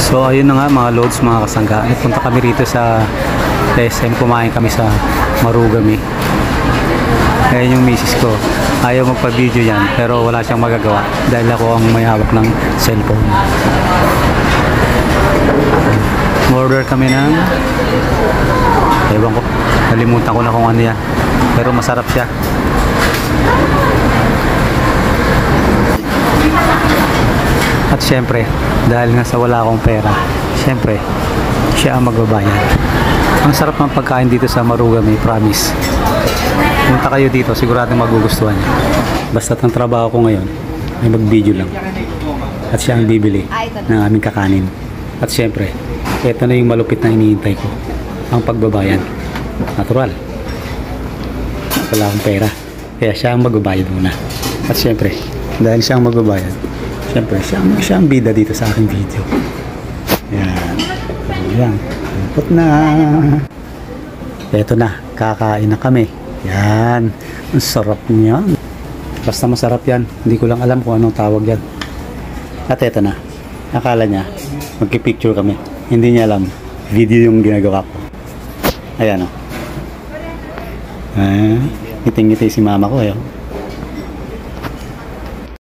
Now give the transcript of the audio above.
So ayun na nga mga loads, mga kasangga. Nagpunta kami rito sa SM, kumain kami sa Marugame. Ayan yung misis ko. Ayaw magpa-video yan pero wala siyang magagawa dahil ako ang may hawak ng cellphone. Order kami ng ewan ko, nalimutan ko na kung ano yan pero masarap siya. At syempre, dahil nga sa wala akong pera, syempre, siya ang magbabayad. Ang sarap ng pagkain dito sa Marugame, promise. Punta kayo dito, siguradong magugustuhan niyo. Basta't ang trabaho ko ngayon ay mag-video lang. At siya ang bibili ng aming kakanin. At syempre, ito na yung malupit na iniintay ko. Ang pagbabayad. Natural. Wala akong pera. Kaya siya ang magbabayad muna. At syempre, dahil siya ang magbabayad, syempre, siya ang bida dito sa aking video. Yan. Yan. Put na. Ito na. Kakain na kami. Yan. Ang sarap niyan. Basta masarap yan. Hindi ko lang alam kung anong tawag yan. At ito na. Akala niya, magkipicture kami. Hindi niya alam. Video yung ginagawa ko. Ayan o. Ngiting-ngiti si mama ko. Ayan.